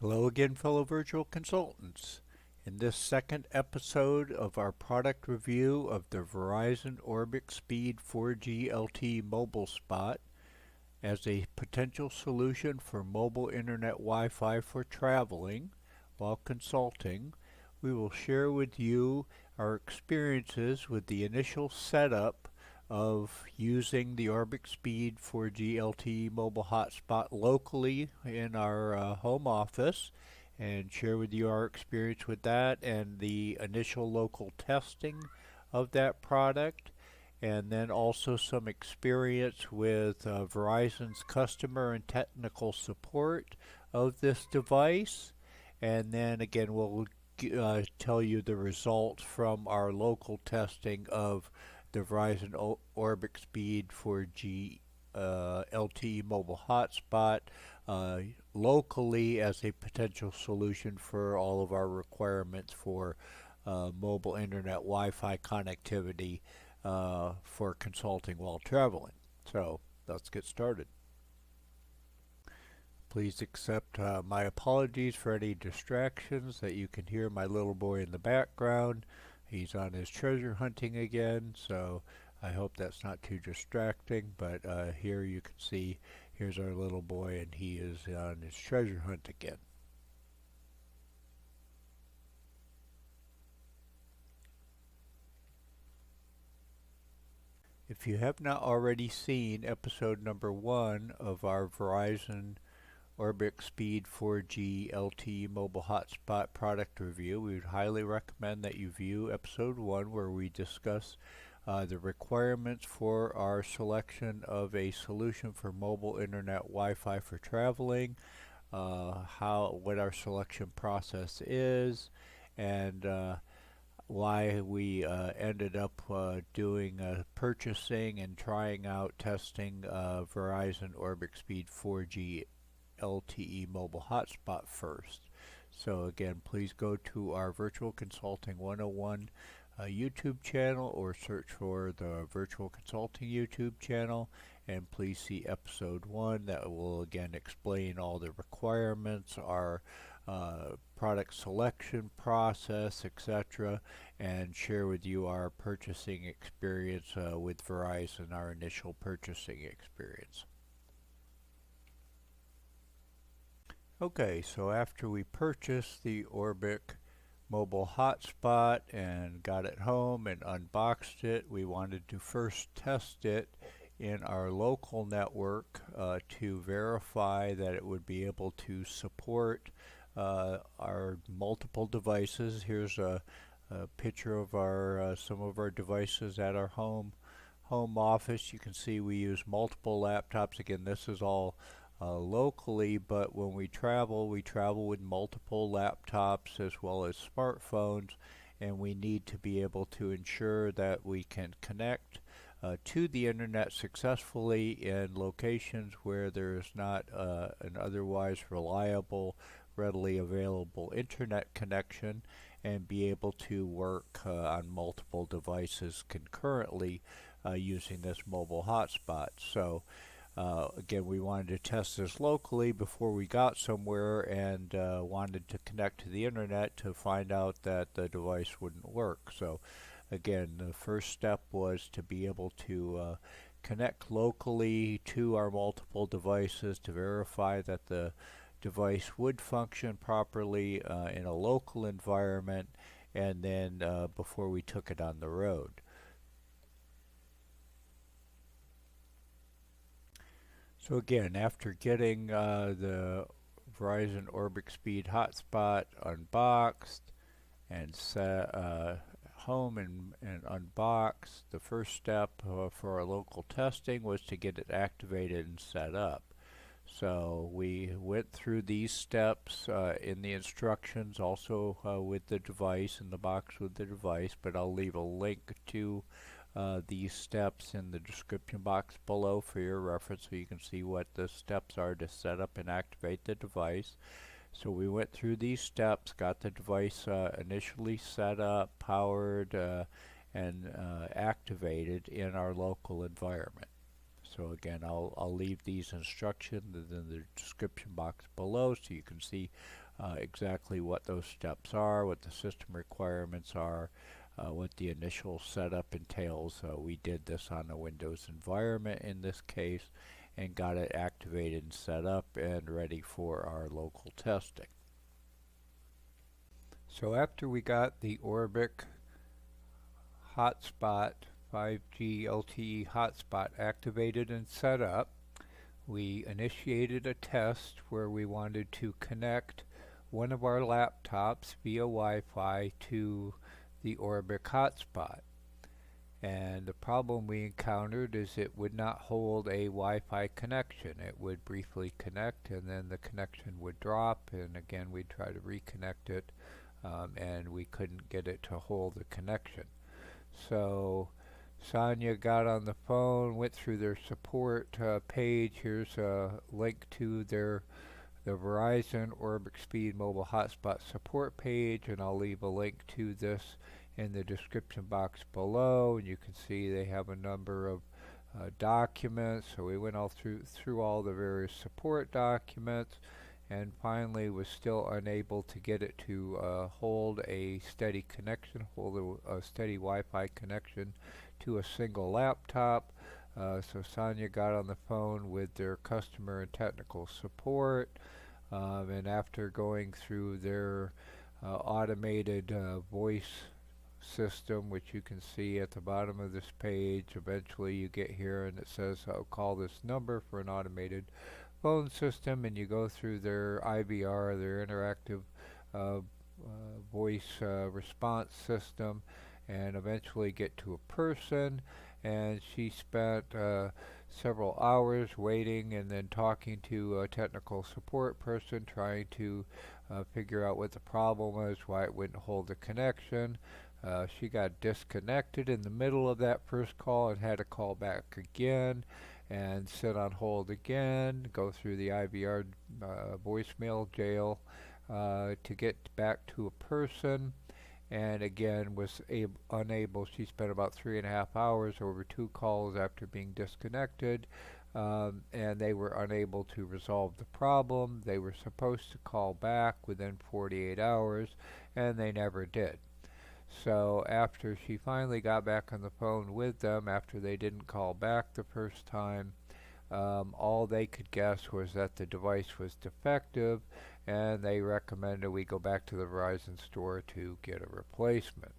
Hello again, fellow virtual consultants. In this second episode of our product review of the Verizon Orbic Speed 4G LTE Mobile Spot as a potential solution for mobile Internet Wi-Fi for traveling while consulting, we will share with you our experiences with the initial setup of using the Orbic Speed 4G LTE mobile hotspot locally in our home office and share with you our experience with that and the initial local testing of that product, and then also some experience with Verizon's customer and technical support of this device. And then again, we'll tell you the results from our local testing of the Verizon Orbic Speed 4G LTE mobile hotspot uh, locally as a potential solution for all of our requirements for mobile internet Wi-Fi connectivity for consulting while traveling. So let's get started. Please accept my apologies for any distractions that you can hear my little boy in the background. He's on his treasure hunting again, so I hope that's not too distracting, but here you can see, here's our little boy and he is on his treasure hunt again. If you have not already seen episode number 1 of our Verizon Orbic Speed 4G LTE Mobile Hotspot product review, we would highly recommend that you view episode 1 where we discuss the requirements for our selection of a solution for mobile internet Wi-Fi for traveling, what our selection process is, and why we ended up doing purchasing and trying out testing Verizon Orbic Speed 4G LTE Mobile Hotspot first. So again, please go to our Virtual Consulting 101 YouTube channel or search for the Virtual Consulting YouTube channel, and please see episode 1 that will again explain all the requirements, our product selection process, etc., and share with you our purchasing experience with Verizon, our initial purchasing experience. Okay, so after we purchased the Orbic mobile hotspot and got it home and unboxed it, we wanted to first test it in our local network to verify that it would be able to support our multiple devices. Here's a picture of our some of our devices at our home office. You can see we use multiple laptops. Again, this is all locally, but when we travel with multiple laptops as well as smartphones, and we need to be able to ensure that we can connect to the internet successfully in locations where there is not an otherwise reliable, readily available internet connection, and be able to work on multiple devices concurrently using this mobile hotspot. So again, we wanted to test this locally before we got somewhere, and wanted to connect to the internet to find out that the device wouldn't work. So again, the first step was to be able to connect locally to our multiple devices to verify that the device would function properly in a local environment, and then before we took it on the road. So again, after getting the Verizon Orbic Speed hotspot unboxed and set home and unboxed, the first step for our local testing was to get it activated and set up. So we went through these steps in the instructions, also with the device, in the box with the device, but I'll leave a link to these steps in the description box below for your reference so you can see what the steps are to set up and activate the device. So we went through these steps, got the device initially set up, powered, and activated in our local environment. So again, I'll leave these instructions in the description box below so you can see exactly what those steps are, what the system requirements are, what the initial setup entails. We did this on a Windows environment in this case and got it activated and set up and ready for our local testing. So after we got the Orbic hotspot 5G LTE hotspot activated and set up, we initiated a test where we wanted to connect one of our laptops via Wi-Fi to the Orbic hotspot. And the problem we encountered is it would not hold a Wi-Fi connection. It would briefly connect and then the connection would drop, and again we'd try to reconnect it, and we couldn't get it to hold the connection. So Sonia got on the phone, went through their support page. Here's a link to the Verizon Orbic Speed Mobile Hotspot support page, and I'll leave a link to this in the description box below. And you can see they have a number of documents. So we went all through all the various support documents, and finally was still unable to get it to hold a steady connection, hold a steady Wi-Fi connection to a single laptop. So Sonia got on the phone with their customer and technical support, and after going through their automated voice system, which you can see at the bottom of this page, eventually you get here and it says call this number for an automated phone system, and you go through their IVR, their interactive voice response system, and eventually get to a person. And she spent several hours waiting and then talking to a technical support person, trying to figure out what the problem was, why it wouldn't hold the connection. She got disconnected in the middle of that first call and had to call back again and sit on hold again, go through the IVR voicemail jail to get back to a person, and again was unable. She spent about 3.5 hours over 2 calls after being disconnected, and they were unable to resolve the problem. They were supposed to call back within 48 hours, and they never did. So after she finally got back on the phone with them, after they didn't call back the first time, all they could guess was that the device was defective, and they recommended we go back to the Verizon store to get a replacement.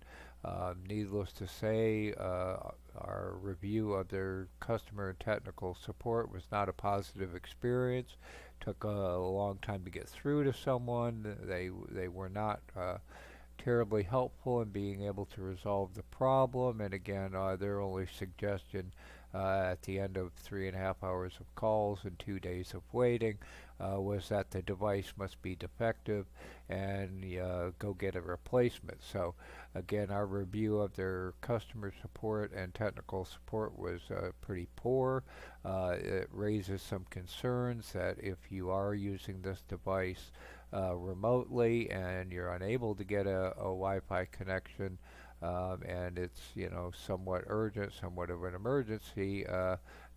Needless to say, our review of their customer and technical support was not a positive experience. Took a long time to get through to someone. They were not terribly helpful in being able to resolve the problem, and again their only suggestion at the end of 3.5 hours of calls and 2 days of waiting was that the device must be defective and go get a replacement. So again, our review of their customer support and technical support was pretty poor. It raises some concerns that if you are using this device remotely and you're unable to get a Wi-Fi connection, and it's somewhat urgent, somewhat of an emergency,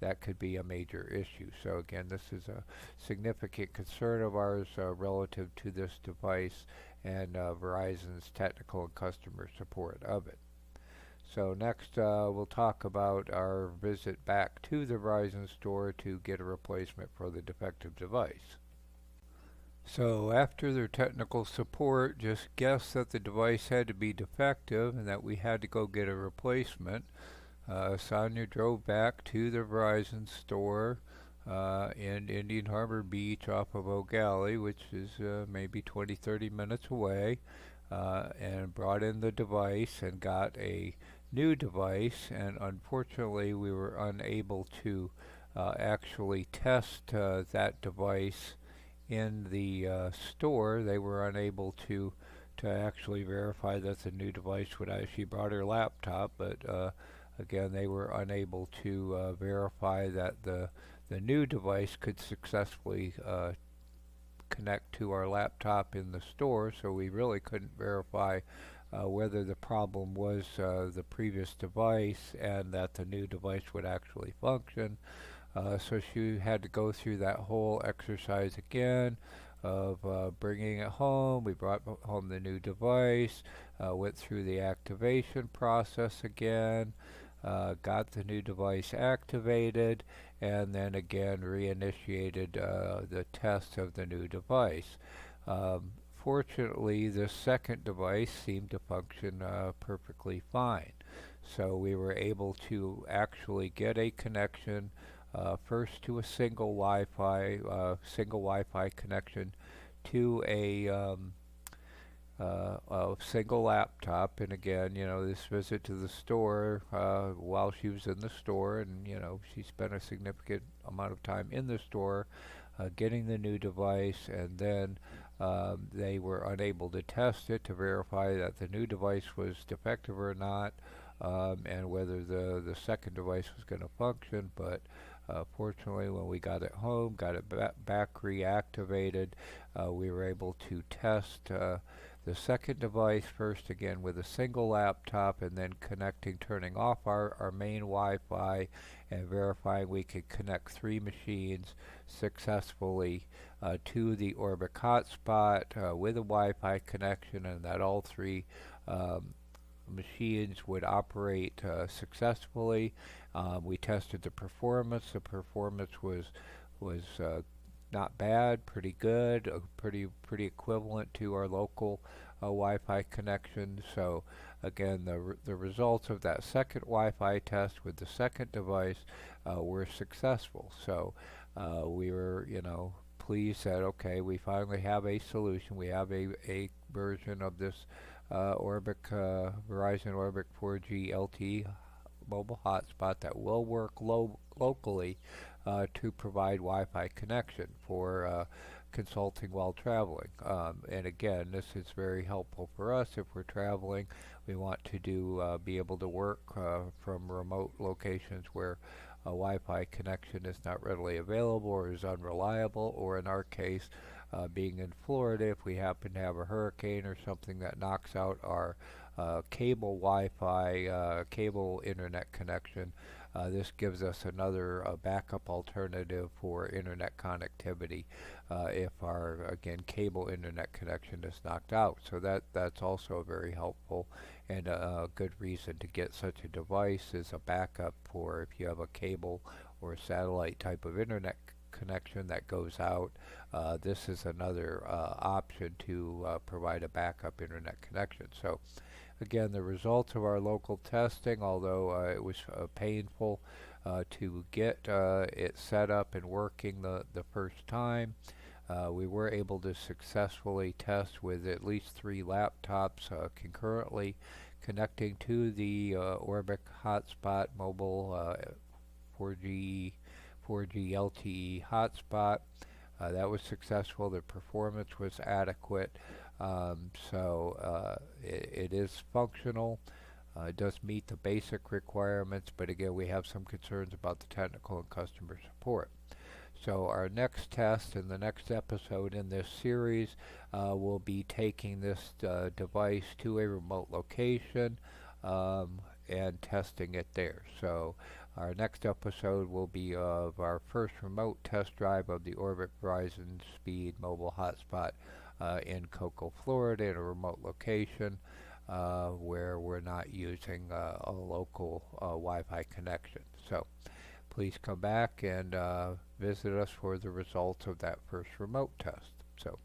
that could be a major issue. So again, this is a significant concern of ours relative to this device and Verizon's technical and customer support of it. So next we'll talk about our visit back to the Verizon store to get a replacement for the defective device. So after their technical support just guessed that the device had to be defective and that we had to go get a replacement, Sonia drove back to the Verizon store in Indian Harbor Beach off of Oak Alley, which is maybe 20-30 minutes away, and brought in the device and got a new device. And unfortunately we were unable to actually test that device in the store. They were unable to actually verify that the new device would actually brought her laptop, but again they were unable to verify that the new device could successfully connect to our laptop in the store, so we really couldn't verify whether the problem was the previous device and that the new device would actually function. So she had to go through that whole exercise again, of bringing it home. We brought home the new device, went through the activation process again, got the new device activated, and then again reinitiated the test of the new device. Fortunately, the second device seemed to function perfectly fine. So we were able to actually get a connection first to a single Wi-Fi connection to a single laptop. And again, this visit to the store, while she was in the store, and she spent a significant amount of time in the store getting the new device, and then they were unable to test it to verify that the new device was defective or not, and whether the second device was going to function. But fortunately, when we got it home, got it back reactivated, we were able to test the second device first again with a single laptop, and then turning off our main Wi-Fi and verifying we could connect 3 machines successfully to the Orbic hotspot with a Wi-Fi connection, and that all 3 machines would operate successfully. We tested the performance. The performance was not bad, pretty good, pretty equivalent to our local Wi-Fi connection. So again, the results of that second Wi-Fi test with the second device were successful. So we were, pleased that okay, we finally have a solution. We have a version of this Verizon Orbic 4G LTE Mobile Hotspot that will work locally to provide Wi-Fi connection for consulting while traveling. And again, this is very helpful for us if we're traveling. We want to be able to work from remote locations where a Wi-Fi connection is not readily available or is unreliable, or in our case, being in Florida, if we happen to have a hurricane or something that knocks out our cable Wi-Fi, cable internet connection, this gives us another backup alternative for internet connectivity if our, again, cable internet connection is knocked out. So that's also very helpful, and a good reason to get such a device is a backup for if you have a cable or satellite type of internet connection that goes out. This is another option to provide a backup internet connection. So again, the results of our local testing, although it was painful to get it set up and working the first time, we were able to successfully test with at least 3 laptops concurrently connecting to the Orbic Hotspot Mobile 4G LTE hotspot. That was successful. The performance was adequate. So it is functional. It does meet the basic requirements, but again, we have some concerns about the technical and customer support. So our next test in the next episode in this series will be taking this device to a remote location and testing it there. So our next episode will be of our first remote test drive of the Orbic Verizon Speed Mobile Hotspot in Cocoa, Florida, in a remote location where we're not using a local Wi-Fi connection. So please come back and visit us for the results of that first remote test. So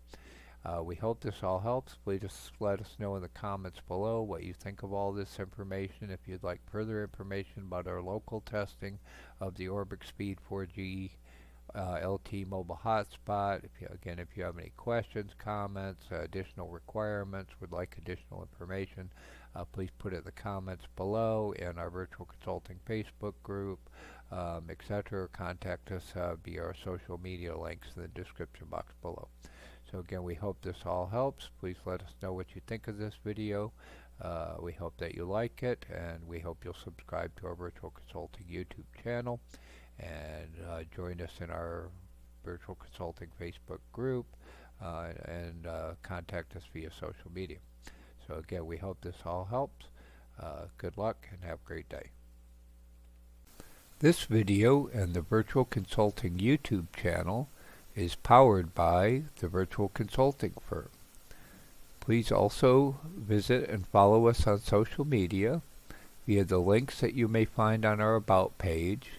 we hope this all helps. Please just let us know in the comments below what you think of all this information. If you'd like further information about our local testing of the Orbic Speed 4G LTE Mobile Hotspot, if you have any questions, comments, additional requirements, would like additional information, please put it in the comments below in our virtual consulting Facebook group, etc. Contact us via our social media links in the description box below. So again, we hope this all helps. Please let us know what you think of this video. We hope that you like it, and we hope you'll subscribe to our virtual consulting YouTube channel and join us in our virtual consulting Facebook group and contact us via social media. So again, we hope this all helps. Good luck and have a great day. This video and the virtual consulting YouTube channel is powered by the virtual consulting firm. Please also visit and follow us on social media via the links that you may find on our About page.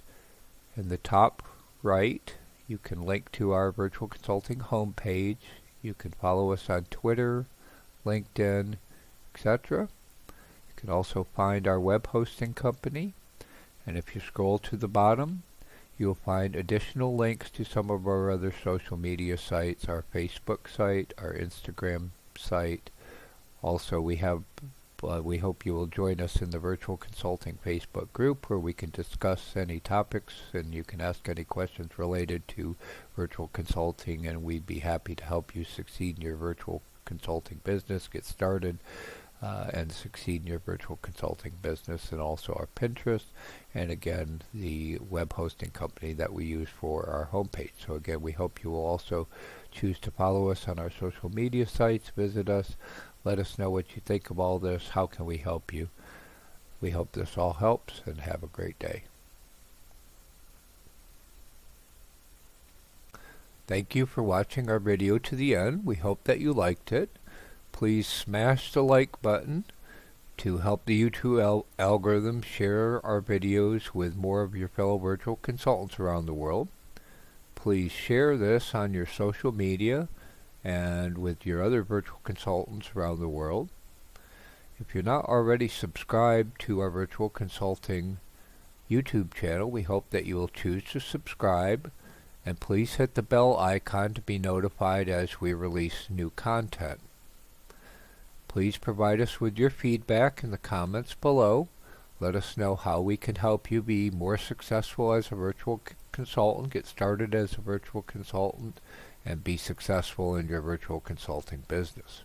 In the top right, you can link to our virtual consulting homepage. You can follow us on Twitter, LinkedIn, etc. You can also find our web hosting company. And if you scroll to the bottom, you'll find additional links to some of our other social media sites, our Facebook site, our Instagram site. Also, we hope you will join us in the Virtual Consulting Facebook group where we can discuss any topics and you can ask any questions related to virtual consulting, and we'd be happy to help you succeed in your virtual consulting business, get started, and succeed in your virtual consulting business. And also our Pinterest, and again the web hosting company that we use for our homepage. So again, we hope you will also choose to follow us on our social media sites, visit us, let us know what you think of all this, how can we help you. We hope this all helps, and have a great day. Thank you for watching our video to the end. We hope that you liked it. Please smash the like button to help the YouTube algorithm share our videos with more of your fellow virtual consultants around the world. Please share this on your social media and with your other virtual consultants around the world. If you're not already subscribed to our virtual consulting YouTube channel, we hope that you will choose to subscribe, and please hit the bell icon to be notified as we release new content. Please provide us with your feedback in the comments below. Let us know how we can help you be more successful as a virtual consultant, get started as a virtual consultant, and be successful in your virtual consulting business.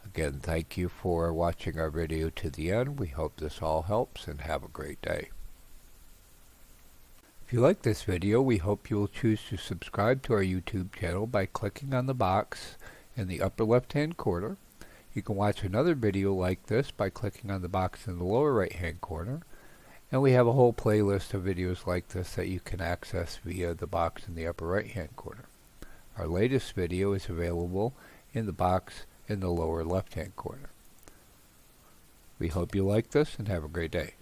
Again, thank you for watching our video to the end. We hope this all helps, and have a great day. If you like this video, we hope you will choose to subscribe to our YouTube channel by clicking on the box in the upper left-hand corner. You can watch another video like this by clicking on the box in the lower right-hand corner. And we have a whole playlist of videos like this that you can access via the box in the upper right-hand corner. Our latest video is available in the box in the lower left-hand corner. We hope you like this, and have a great day.